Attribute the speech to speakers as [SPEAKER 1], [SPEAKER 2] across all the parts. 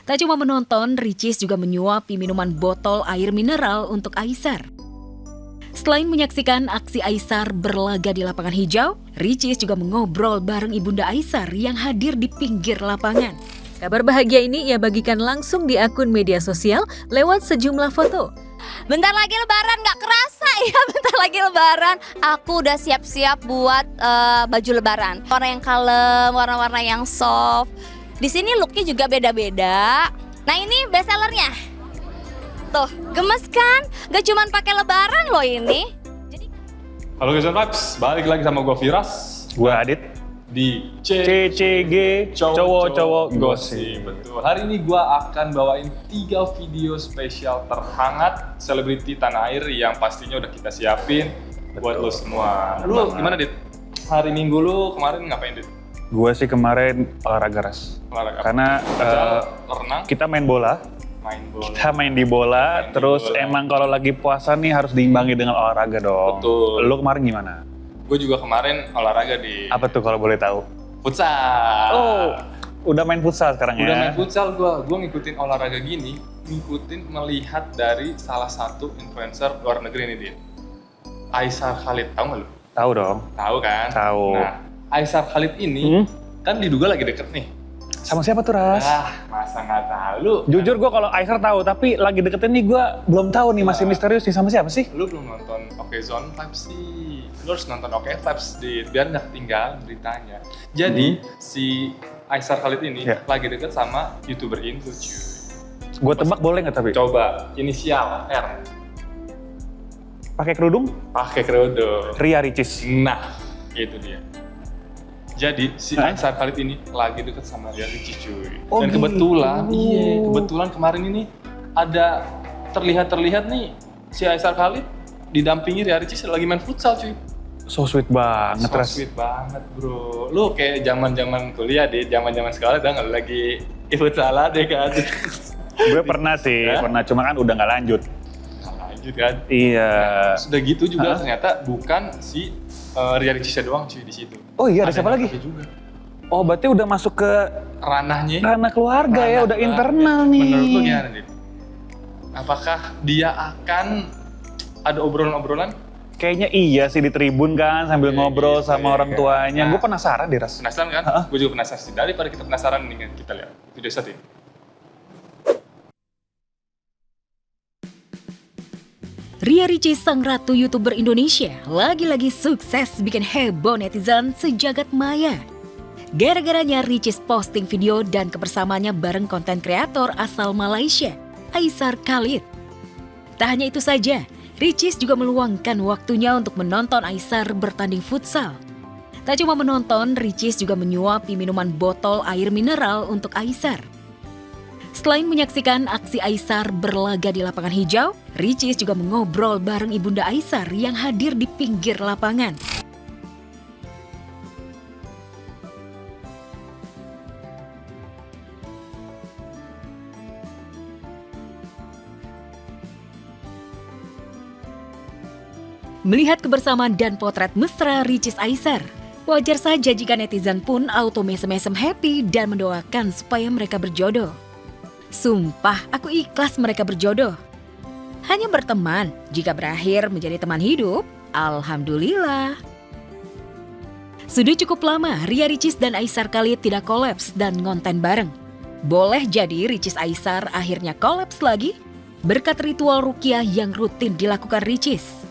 [SPEAKER 1] Tak cuma menonton, Ricis juga menyuapi minuman botol air mineral untuk Aisar. Selain menyaksikan aksi Aisar berlaga di lapangan hijau, Ricis juga mengobrol bareng ibunda Aisar yang hadir di pinggir lapangan. Kabar bahagia ini ia bagikan langsung di akun media sosial lewat sejumlah foto.
[SPEAKER 2] Bentar lagi lebaran, gak kerasa ya, bentar lagi lebaran. Aku udah siap-siap buat baju lebaran. Warna yang kalem, warna-warna yang soft. Di sini looknya juga beda-beda. Nah ini best sellernya. Tuh, gemes kan? Gak cuman pakai lebaran loh ini.
[SPEAKER 3] Halo guys and vibes, balik lagi sama gue Firas.
[SPEAKER 4] Gue Adit
[SPEAKER 3] Di
[SPEAKER 4] CCG Cowok-Cowok Gosip.
[SPEAKER 3] Betul. Hari ini gue akan bawain 3 video spesial terhangat selebriti tanah air yang pastinya udah kita siapin buat lo semua. Lu gimana Dit? Hari Minggu lu kemarin ngapain Dit?
[SPEAKER 4] Gue sih kemarin olahraga ras.
[SPEAKER 3] Olahraga.
[SPEAKER 4] Karena
[SPEAKER 3] renang,
[SPEAKER 4] kita main bola. Kita main di bola. Terus emang kalau lagi puasa nih harus diimbangi dengan olahraga dong.
[SPEAKER 3] Betul.
[SPEAKER 4] Lu kemarin gimana?
[SPEAKER 3] Gue juga kemarin olahraga di
[SPEAKER 4] Apa tuh kalau boleh tahu?
[SPEAKER 3] futsal.
[SPEAKER 4] Oh, udah main futsal sekarang ya?
[SPEAKER 3] Udah main futsal gue ngikutin olahraga gini, ngikutin melihat dari salah satu influencer luar negeri nih Dit. Aisar Khalid, tahu nggak lu?
[SPEAKER 4] Tahu dong.
[SPEAKER 3] Tahu kan?
[SPEAKER 4] Tahu.
[SPEAKER 3] Nah, Aisar Khalid ini kan diduga lagi deket nih.
[SPEAKER 4] Sama siapa tuh Ras?
[SPEAKER 3] Masa nggak tahu?
[SPEAKER 4] Jujur gue kalau Aisar tahu, tapi lagi deketin nih gue belum tahu nih, masih misterius nih. Sama siapa sih?
[SPEAKER 3] Lu belum nonton Oke Zone Vibes sih. Lu harus nonton Oke Vibes biar nggak tinggal beritanya. Jadi si Aisar Khalid ini lagi deket sama YouTuber Indo cuy.
[SPEAKER 4] Gue tebak boleh nggak tapi?
[SPEAKER 3] Coba, inisial R.
[SPEAKER 4] Pakai kerudung?
[SPEAKER 3] Pakai kerudung.
[SPEAKER 4] Ria Ricis.
[SPEAKER 3] Nah, itu dia. Jadi si Aisar Khalid ini lagi deket sama Ria Ricis cuy.
[SPEAKER 4] Oh,
[SPEAKER 3] dan kebetulan kemarin ini ada terlihat nih si Aisar Khalid didampingi Ria Ricis lagi main futsal cuy.
[SPEAKER 4] So sweet banget Ras.
[SPEAKER 3] Sweet banget bro. Lu kayak zaman kuliah deh, zaman sekolah udah lagi futsal deh kan.
[SPEAKER 4] Gue pernah sih, pernah, cuma kan udah nggak lanjut.
[SPEAKER 3] Lanjut kan?
[SPEAKER 4] Iya.
[SPEAKER 3] Nah, sudah gitu juga ternyata bukan si Ria Ricisnya doang cuy di situ.
[SPEAKER 4] Oh iya, ada siapa lagi?
[SPEAKER 3] Juga.
[SPEAKER 4] Oh berarti udah masuk ke ranah keluarga ya, udah internal nih.
[SPEAKER 3] Menurut lu gimana nih? Apakah dia akan ada obrolan-obrolan?
[SPEAKER 4] Kayaknya iya sih, di tribun kan sambil ngobrol sama orang tuanya. Gue penasaran deh Ras.
[SPEAKER 3] Penasaran kan? Gue juga penasaran sih. Daripada kita penasaran nih, kita lihat video satu ini.
[SPEAKER 1] Ria Ricis, sang ratu YouTuber Indonesia, lagi-lagi sukses bikin heboh netizen sejagat maya. Gara-garanya Ricis posting video dan kebersamaannya bareng konten kreator asal Malaysia, Aisar Khalid. Tak hanya itu saja, Ricis juga meluangkan waktunya untuk menonton Aisar bertanding futsal. Tak cuma menonton, Ricis juga menyuapi minuman botol air mineral untuk Aisar. Selain menyaksikan aksi Aisar berlaga di lapangan hijau, Ricis juga mengobrol bareng ibunda Aisar yang hadir di pinggir lapangan. Melihat kebersamaan dan potret mesra Ricis Aisar, wajar saja jika netizen pun auto mesem-mesem happy dan mendoakan supaya mereka berjodoh. Sumpah, aku ikhlas mereka berjodoh. Hanya berteman, jika berakhir menjadi teman hidup, alhamdulillah. Sudah cukup lama Ria Ricis dan Aisar Khalid tidak kolaps dan ngonten bareng. Boleh jadi Ricis Aisar akhirnya kolaps lagi berkat ritual ruqyah yang rutin dilakukan Ricis.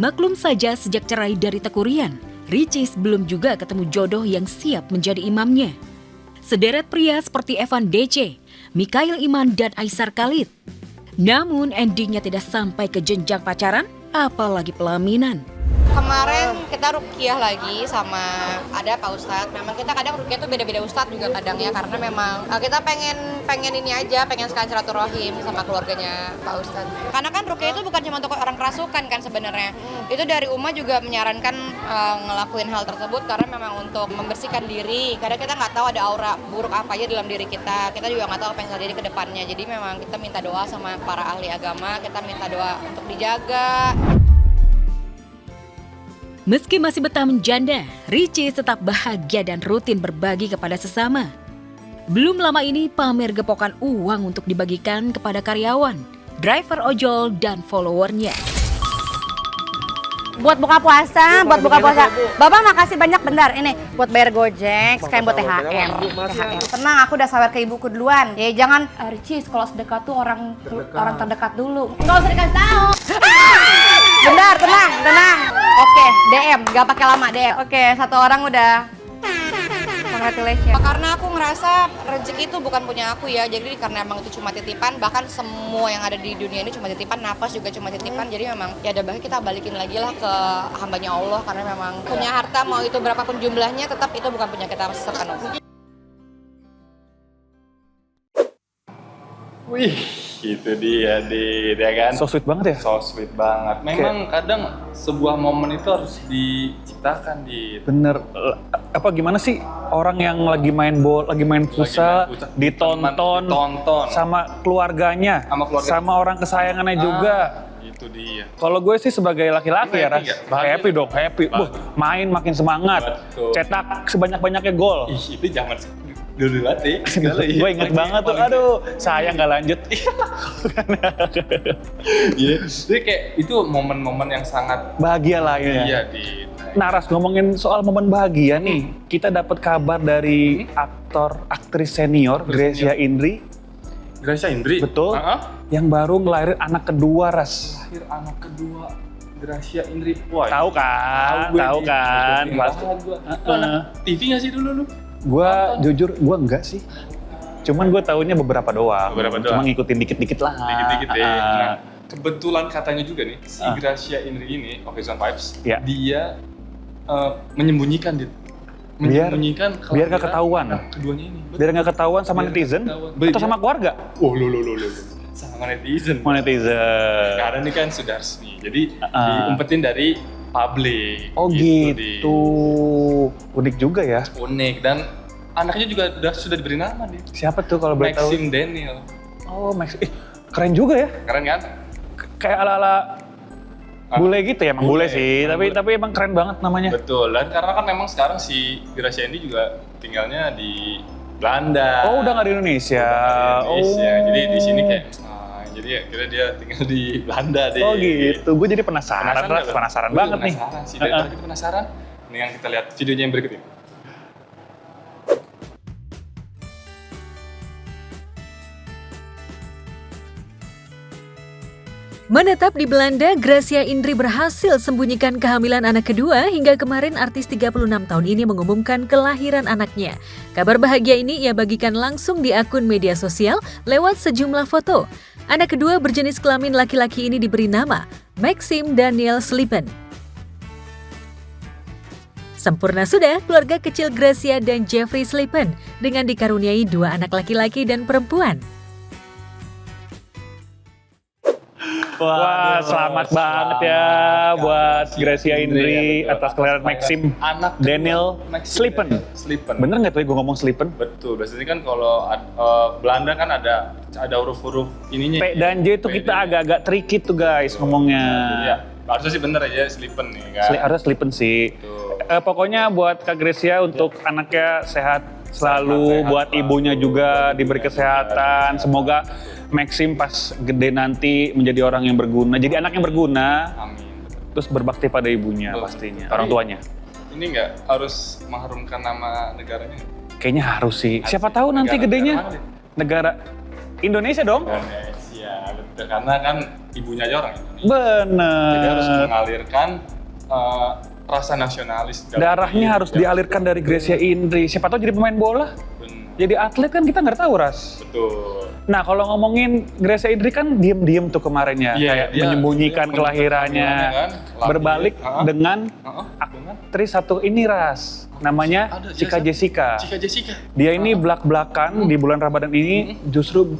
[SPEAKER 1] Maklum saja sejak cerai dari Teuku Ryan, Ricis belum juga ketemu jodoh yang siap menjadi imamnya. Sederet pria seperti Evan DC, Mikhail Iman, dan Aisar Khalid. Namun endingnya tidak sampai ke jenjang pacaran, apalagi pelaminan.
[SPEAKER 5] Kemarin kita ruqyah lagi sama ada Pak Ustadz. Memang kita kadang ruqyah tuh beda-beda Ustadz juga kadang ya, karena memang kita pengen ini aja, pengen sekalian silaturahim sama keluarganya Pak Ustadz. Karena kan ruqyah itu bukan cuma untuk orang kerasukan kan sebenarnya. Itu dari Uma juga menyarankan ngelakuin hal tersebut karena memang untuk membersihkan diri. Karena kita nggak tahu ada aura buruk apa aja dalam diri kita. Kita juga nggak tahu apa yang terjadi ke depannya. Jadi memang kita minta doa sama para ahli agama, kita minta doa untuk dijaga.
[SPEAKER 1] Meski masih betah menjanda, Ricis tetap bahagia dan rutin berbagi kepada sesama. Belum lama ini pamer gepokan uang untuk dibagikan kepada karyawan, driver ojol, dan followernya.
[SPEAKER 6] Buat buka puasa. Bapak makasih banyak, bentar. Ini buat bayar Gojek, sekalian buat THR. Tenang, aku udah sawer ke ibuku duluan. Ya jangan Ricis, kalau sedekah tuh orang terdekat dulu. Enggak usah dikasih tahu. Bentar, tenang. Oke, DM, gak pakai lama DM. Oke, satu orang udah. Congratulations.
[SPEAKER 5] Karena aku ngerasa rezeki itu bukan punya aku ya, jadi karena emang itu cuma titipan, bahkan semua yang ada di dunia ini cuma titipan, nafas juga cuma titipan, jadi memang ya ada baiknya kita balikin lagi lah ke hambanya Allah, karena memang punya harta mau itu berapapun jumlahnya, tetap itu bukan punya kita sepenuhnya.
[SPEAKER 3] Wih, itu dia Dit, ya kan?
[SPEAKER 4] So sweet banget ya?
[SPEAKER 3] So sweet banget. Memang kadang sebuah momen itu harus diciptakan di
[SPEAKER 4] Bener, apa gimana sih orang yang lagi main bola, lagi main futsal, ditonton sama keluarganya, sama orang kesayangannya juga.
[SPEAKER 3] Itu dia.
[SPEAKER 4] Kalau gue sih sebagai laki-laki ya,
[SPEAKER 3] Happy
[SPEAKER 4] Ras,
[SPEAKER 3] nggak?
[SPEAKER 4] happy dong, happy. Main makin semangat,
[SPEAKER 3] Betul.
[SPEAKER 4] cetak sebanyak-banyaknya gol.
[SPEAKER 3] Ih, itu zaman dulu latih.
[SPEAKER 4] Gue inget banget tuh, aduh sayang gak lanjut.
[SPEAKER 3] Iya, jadi kayak itu momen-momen yang sangat
[SPEAKER 4] Bahagia lah ya.
[SPEAKER 3] iya di.
[SPEAKER 4] Nah Ras, ngomongin soal momen bahagia nih, kita dapat kabar dari aktris senior Gracia Indri,
[SPEAKER 3] Gracia Indri.
[SPEAKER 4] betul, yang baru ngelahirin anak kedua, Ras.
[SPEAKER 3] Lahir anak kedua Gracia Indri. Wah,
[SPEAKER 4] Tahu kan? Tahu kan? Pasti.
[SPEAKER 3] Itu anak TV nggak sih dulu lu?
[SPEAKER 4] Gua jujur, gua enggak sih. Cuman gue taunya beberapa doang.
[SPEAKER 3] Beberapa
[SPEAKER 4] Cuma
[SPEAKER 3] doang.
[SPEAKER 4] ngikutin dikit-dikit lah.
[SPEAKER 3] Dikit-dikit ya. Nah, kebetulan katanya juga nih, si Gracia Indri ini, Occasion Vibes,
[SPEAKER 4] Ya.
[SPEAKER 3] dia menyembunyikan Dit.
[SPEAKER 4] Biar
[SPEAKER 3] kelahiran
[SPEAKER 4] nggak ketahuan.
[SPEAKER 3] anak keduanya ini.
[SPEAKER 4] Biar nggak ketahuan sama
[SPEAKER 3] Biar nggak
[SPEAKER 4] netizen
[SPEAKER 3] ketahuan.
[SPEAKER 4] atau sama keluarga?
[SPEAKER 3] Oh, lo. Sama netizen.
[SPEAKER 4] Sama netizen.
[SPEAKER 3] Karena ini kan sudah resmi, jadi diumpetin dari publik.
[SPEAKER 4] Oh
[SPEAKER 3] Dit.
[SPEAKER 4] gitu. Unik juga ya.
[SPEAKER 3] Unik, dan anaknya juga sudah diberi nama nih.
[SPEAKER 4] Siapa tuh kalau boleh tahu?
[SPEAKER 3] Maxim Daniel.
[SPEAKER 4] Oh, Maxim. Keren juga ya.
[SPEAKER 3] Keren kan?
[SPEAKER 4] Kayak ala-ala bule gitu ya, emang bule sih.
[SPEAKER 3] Emang
[SPEAKER 4] Tapi emang keren banget namanya.
[SPEAKER 3] Betul, dan karena kan memang sekarang si Gracia Indri juga tinggalnya di Belanda.
[SPEAKER 4] Oh, udah nggak di Indonesia.
[SPEAKER 3] Udah nggak di Indonesia.
[SPEAKER 4] Oh.
[SPEAKER 3] Jadi di sini kayak, jadi akhirnya dia tinggal di Belanda deh.
[SPEAKER 4] Oh gitu. Gue jadi penasaran,
[SPEAKER 3] nggak, Bang?
[SPEAKER 4] penasaran
[SPEAKER 3] Gue
[SPEAKER 4] banget nih.
[SPEAKER 3] Penasaran sih, dari tadi kita penasaran. Mendingan kita lihat videonya yang berikut ini.
[SPEAKER 1] Menetap di Belanda, Gracia Indri berhasil sembunyikan kehamilan anak kedua hingga kemarin artis 36 tahun ini mengumumkan kelahiran anaknya. Kabar bahagia ini ia bagikan langsung di akun media sosial lewat sejumlah foto. Anak kedua berjenis kelamin laki-laki ini diberi nama Maxim Daniel Slippen. Sempurna sudah keluarga kecil Gracia dan Jeffrey Slippen dengan dikaruniai 2 anak laki-laki dan perempuan.
[SPEAKER 4] Wah, selamat banget ya buat Gracia Indri atas kelahiran Maxim
[SPEAKER 3] Anak
[SPEAKER 4] Daniel
[SPEAKER 3] Maxim
[SPEAKER 4] Slippen. Bener nggak tuh gue ngomong Slippen?
[SPEAKER 3] Betul, biasanya kan kalau Belanda kan ada huruf-huruf ininya.
[SPEAKER 4] P dan J itu kita agak-agak tricky tuh guys ngomongnya.
[SPEAKER 3] Iya, harusnya sih bener aja Slippen nih kan.
[SPEAKER 4] Harus Slippen sih. Pokoknya buat Kak Gracia untuk anaknya sehat selalu, buat ibunya juga diberi kesehatan. Semoga Maxim pas gede nanti menjadi orang yang berguna, jadi anak yang berguna.
[SPEAKER 3] Amin.
[SPEAKER 4] Terus berbakti pada ibunya pastinya, orang tuanya.
[SPEAKER 3] Ini nggak harus mengharumkan nama negaranya?
[SPEAKER 4] Kayaknya harus sih. Siapa tahu nanti gedenya negara Indonesia dong.
[SPEAKER 3] Indonesia, betul. Karena kan ibunya aja orang Indonesia.
[SPEAKER 4] Bener.
[SPEAKER 3] Jadi harus mengalirkan rasa nasionalis.
[SPEAKER 4] Darahnya harus dialirkan dari Gracia Indri. Siapa tahu jadi pemain bola, jadi atlet kan kita nggak tahu, Ras.
[SPEAKER 3] Betul.
[SPEAKER 4] Nah kalau ngomongin Gracia Indri kan diem-diem tuh kemarin ya, kayak menyembunyikan kelahirannya,
[SPEAKER 3] kan,
[SPEAKER 4] berbalik dengan aktris satu ini, Ras. Namanya Cika Jessica.
[SPEAKER 3] Cika Jessica.
[SPEAKER 4] Dia ini belak-belakan di bulan Ramadan ini justru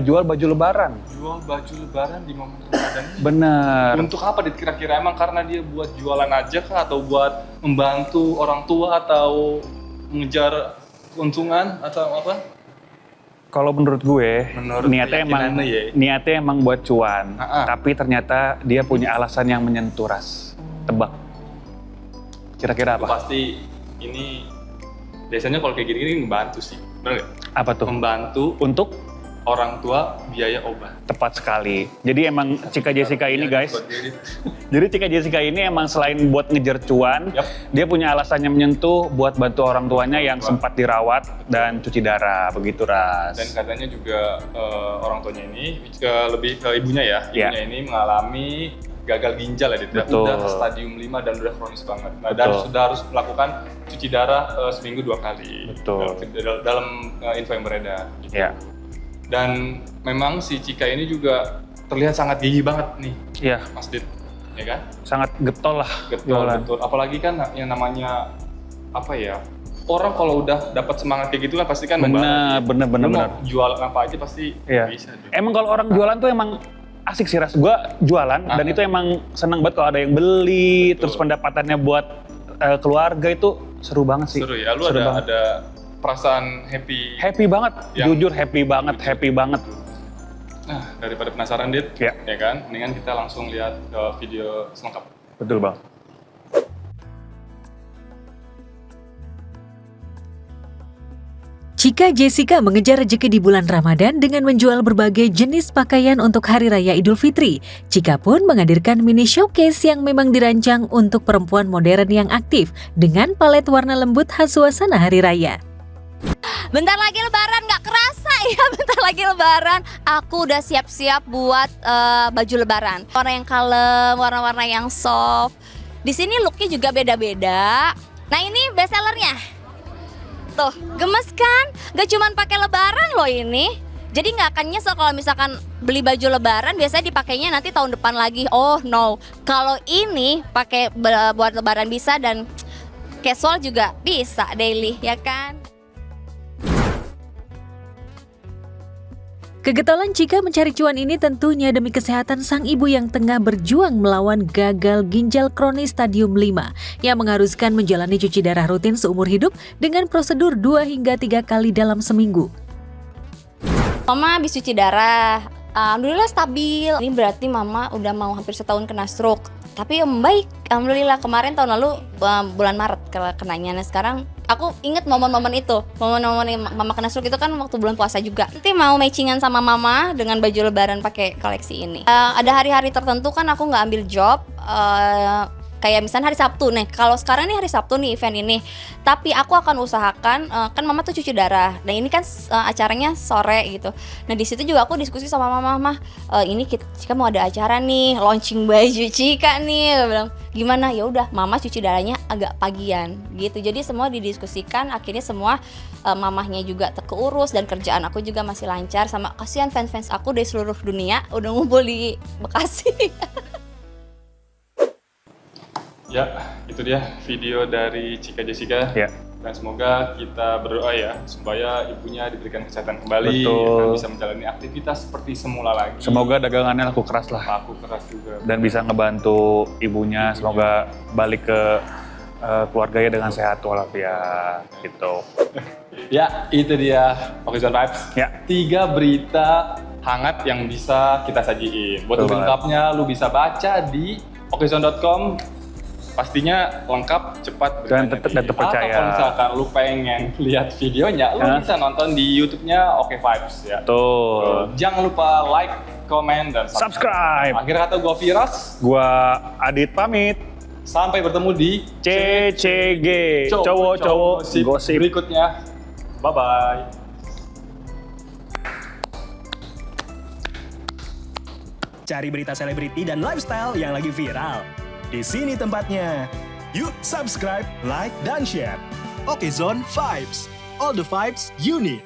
[SPEAKER 4] jual baju lebaran.
[SPEAKER 3] Jual baju lebaran di momen Ramadan.
[SPEAKER 4] Bener.
[SPEAKER 3] Untuk apa Dit kira-kira? Emang karena dia buat jualan aja kah? Atau buat membantu orang tua? Atau mengejar keuntungan? Atau apa?
[SPEAKER 4] Kalau menurut gue,
[SPEAKER 3] Menurut
[SPEAKER 4] niatnya emang buat cuan. Tapi ternyata dia punya alasan yang menyentuh, Ras. Tebak. Kira-kira apa?
[SPEAKER 3] Pasti ini biasanya kalau kayak gini-gini ngebantu sih. Bener nggak?
[SPEAKER 4] Apa tuh?
[SPEAKER 3] membantu
[SPEAKER 4] Untuk
[SPEAKER 3] orang tua biaya obat.
[SPEAKER 4] tepat sekali. Jadi emang Cika Jessica ini guys,
[SPEAKER 3] Buat diri.
[SPEAKER 4] jadi Cika Jessica ini emang selain buat ngejar cuan,
[SPEAKER 3] Yap.
[SPEAKER 4] dia punya alasannya menyentuh buat bantu orang tuanya yang sempat dirawat dan cuci darah, begitu Ras.
[SPEAKER 3] Dan katanya juga orang tuanya ini lebih ke ibunya ya.
[SPEAKER 4] Iya.
[SPEAKER 3] Ibunya ini mengalami gagal ginjal ya, Dit.
[SPEAKER 4] Betul.
[SPEAKER 3] Udah stadium 5 dan udah kronis banget. Nah,
[SPEAKER 4] Betul.
[SPEAKER 3] dan sudah harus melakukan cuci darah seminggu 2 kali.
[SPEAKER 4] Betul.
[SPEAKER 3] Dalam info yang beredar. Gitu.
[SPEAKER 4] Ya,
[SPEAKER 3] Dan memang si Cika ini juga terlihat sangat gigih banget nih,
[SPEAKER 4] iya,
[SPEAKER 3] Mas Dit. Ya kan?
[SPEAKER 4] sangat getol lah.
[SPEAKER 3] Betul,
[SPEAKER 4] jualan.
[SPEAKER 3] betul. Apalagi kan yang namanya apa ya? Orang kalau udah dapat semangat kayak gitu kan pasti kan
[SPEAKER 4] Bener, bener, bener,
[SPEAKER 3] Lu mau
[SPEAKER 4] bener.
[SPEAKER 3] jualan apa aja pasti
[SPEAKER 4] Iya.
[SPEAKER 3] bisa. Dit.
[SPEAKER 4] Emang kalau orang jualan tuh emang asik sih Ras. Gua jualan dan itu emang seneng banget kalau ada yang beli,
[SPEAKER 3] Betul.
[SPEAKER 4] terus pendapatannya buat keluarga itu seru banget sih.
[SPEAKER 3] Seru ya, lu
[SPEAKER 4] Seru banget.
[SPEAKER 3] ada perasaan happy.
[SPEAKER 4] Happy banget,
[SPEAKER 3] Yang-
[SPEAKER 4] jujur happy banget.
[SPEAKER 3] Nah, daripada penasaran Dit,
[SPEAKER 4] Ya.
[SPEAKER 3] ya kan? Mendingan kita langsung lihat ke video selengkap.
[SPEAKER 4] Betul bang.
[SPEAKER 1] Cika Jessica mengejar rezeki di bulan Ramadan dengan menjual berbagai jenis pakaian untuk Hari Raya Idul Fitri. Cika pun menghadirkan mini showcase yang memang dirancang untuk perempuan modern yang aktif dengan palet warna lembut khas suasana Hari Raya.
[SPEAKER 2] Bentar lagi lebaran, nggak kerasa ya bentar lagi lebaran. Aku udah siap-siap buat baju lebaran. Warna yang kalem, warna-warna yang soft. Di sini looknya juga beda-beda. Nah ini best sellernya. Tuh, gemes kan? Gak cuman pakai lebaran loh ini. Jadi nggak akan nyesel kalau misalkan beli baju lebaran biasanya dipakainya nanti tahun depan lagi. Oh no, kalau ini pakai buat lebaran bisa dan casual juga bisa daily ya kan?
[SPEAKER 1] Kegetalan Cika mencari cuan ini tentunya demi kesehatan sang ibu yang tengah berjuang melawan gagal ginjal kronis stadium 5 yang mengharuskan menjalani cuci darah rutin seumur hidup dengan prosedur 2 hingga 3 kali dalam seminggu.
[SPEAKER 2] Mama habis cuci darah, alhamdulillah stabil. Ini berarti mama udah mau hampir setahun kena stroke. Tapi membaik, alhamdulillah. Kemarin tahun lalu bulan Maret kenanya. Nah sekarang aku inget momen-momen itu. Momen-momen mama kena stroke itu kan waktu bulan puasa juga. Nanti mau matchingan sama mama dengan baju lebaran pakai koleksi ini. Ada hari-hari tertentu kan aku nggak ambil job. Kayak misalnya hari Sabtu nih, kalau sekarang nih hari Sabtu nih event ini, tapi aku akan usahakan kan mama tuh cuci darah. Nah ini kan acaranya sore gitu. Nah di situ juga aku diskusi sama mama, ini Cika mau ada acara nih, launching baju Cika nih. Aku bilang gimana? Ya udah, mama cuci darahnya agak pagian gitu. Jadi semua didiskusikan, akhirnya semua mamahnya juga keurus dan kerjaan aku juga masih lancar. Sama kasihan fans-fans aku dari seluruh dunia udah ngumpul di Bekasi.
[SPEAKER 3] Ya, itu dia video dari Cika Jessica.
[SPEAKER 4] Ya.
[SPEAKER 3] Dan semoga kita berdoa ya supaya ibunya diberikan kesehatan kembali
[SPEAKER 4] Betul.
[SPEAKER 3] dan bisa menjalani aktivitas seperti semula lagi.
[SPEAKER 4] Semoga dagangannya laku keras lah
[SPEAKER 3] Laku keras juga.
[SPEAKER 4] dan bisa ngebantu ibunya. Semoga balik ke keluarganya dengan sehat walafiat gitu.
[SPEAKER 3] Ya, itu dia Okezon Vibes.
[SPEAKER 4] Ya.
[SPEAKER 3] 3 berita hangat yang bisa kita sajiin. Buat
[SPEAKER 4] Betul banget.
[SPEAKER 3] lengkapnya lu bisa baca di okezon.com. Pastinya lengkap, cepat,
[SPEAKER 4] Dan
[SPEAKER 3] bertanya
[SPEAKER 4] dan terpercaya.
[SPEAKER 3] Atau kalau misalkan lu pengen lihat videonya, lu
[SPEAKER 4] Ya.
[SPEAKER 3] bisa nonton di YouTube-nya Oke Vibes ya.
[SPEAKER 4] Tuh.
[SPEAKER 3] Jangan lupa like, komen, dan
[SPEAKER 4] Subscribe.
[SPEAKER 3] Akhir kata gua Firas,
[SPEAKER 4] Gua Adit pamit.
[SPEAKER 3] sampai bertemu di
[SPEAKER 4] CCG, cowok-cowok gosip.
[SPEAKER 3] berikutnya. Bye-bye.
[SPEAKER 7] Cari berita selebriti dan lifestyle yang lagi viral. Di sini tempatnya. Yuk subscribe, like, dan share. Oke Zone Vibes. All the vibes you need.